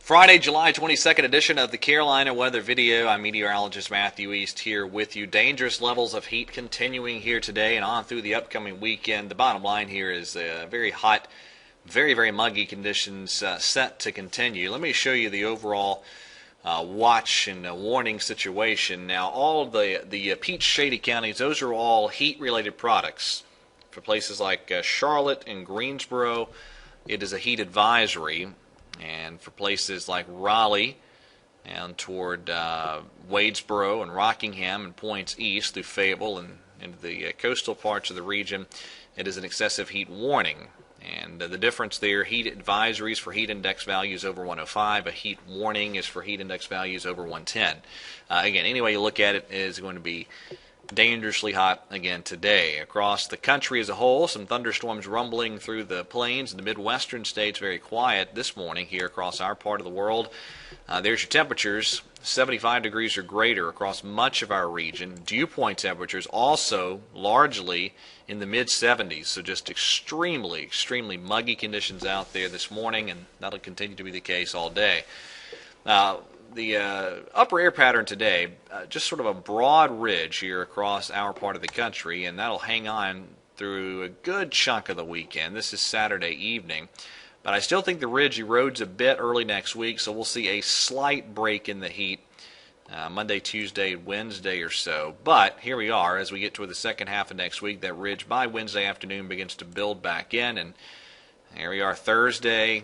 Friday, July 22nd edition of the Carolina Weather Video. I'm meteorologist Matthew East here with you. Dangerous levels of heat continuing here today and on through the upcoming weekend. The bottom line here is very hot, very muggy conditions set to continue. Let me show you the overall watch and warning situation. Now, all the Peach Shady counties, those are all heat-related products. For places like Charlotte and Greensboro, it is a heat advisory. And for places like Raleigh and toward Wadesboro and Rockingham and points east through Fable and into the coastal parts of the region, it is an excessive heat warning. And the difference there, heat advisories for heat index values over 105, a heat warning is for heat index values over 110. Again, any way you look at it is going to be dangerously hot again today. Across the country as a whole, some thunderstorms rumbling through the plains and the Midwestern states. Very quiet this morning here across our part of the world. There's your temperatures, 75 degrees or greater across much of our region. Dew point temperatures also largely in the mid-70s, so just extremely muggy conditions out there this morning, and that'll continue to be the case all day. The upper air pattern today, just sort of a broad ridge here across our part of the country, and that'll hang on through a good chunk of the weekend. This is Saturday evening, but I still think the ridge erodes a bit early next week, so we'll see a slight break in the heat Monday, Tuesday, Wednesday or so. But here we are as we get toward the second half of next week. That ridge by Wednesday afternoon begins to build back in, and here we are Thursday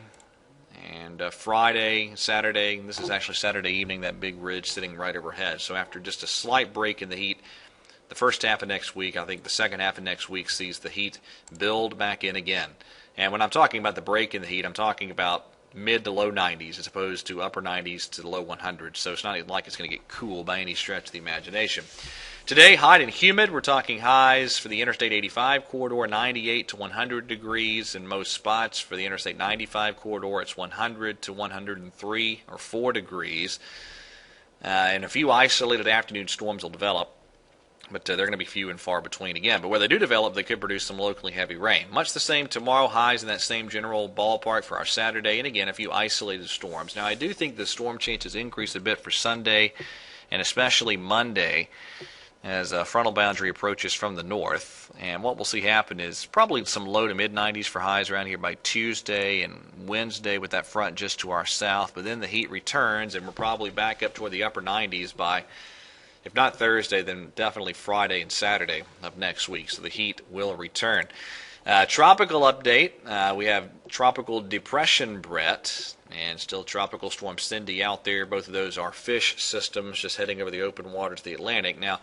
and Friday, Saturday, and this is actually Saturday evening, that big ridge sitting right overhead. So after just a slight break in the heat, the first half of next week, I think the second half of next week sees the heat build back in again. And when I'm talking about the break in the heat, I'm talking about mid to low 90s as opposed to upper 90s to the low 100s. So it's not even like it's going to get cool by any stretch of the imagination. Today, hot and humid. We're talking highs for the Interstate 85 corridor, 98 to 100 degrees in most spots. For the Interstate 95 corridor, it's 100 to 103 or 4 degrees. And a few isolated afternoon storms will develop, but they're going to be few and far between again. But where they do develop, they could produce some locally heavy rain. Much the same tomorrow, highs in that same general ballpark for our Saturday, and again, a few isolated storms. Now, I do think the storm chances increase a bit for Sunday and especially Monday, as a frontal boundary approaches from the north. And what we'll see happen is probably some low to mid-90s for highs around here by Tuesday and Wednesday with that front just to our south. But then the heat returns, and we're probably back up toward the upper 90s by, if not Thursday, then definitely Friday and Saturday of next week. So the heat will return. Tropical update. We have Tropical Depression Brett and still Tropical Storm Cindy out there. Both of those are fish systems just heading over the open waters of the Atlantic. Now,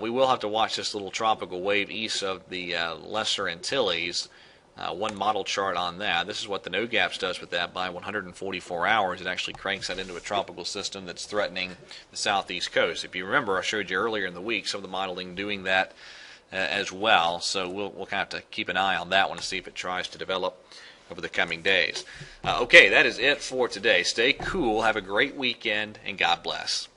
we will have to watch this little tropical wave east of the Lesser Antilles. One model chart on that. This is what the NOGAPS does with that. By 144 hours, it actually cranks that into a tropical system that's threatening the southeast coast. If you remember, I showed you earlier in the week some of the modeling doing that as well. So we'll kind of have to keep an eye on that one to see if it tries to develop over the coming days. Okay, that is it for today. Stay cool, have a great weekend, and God bless.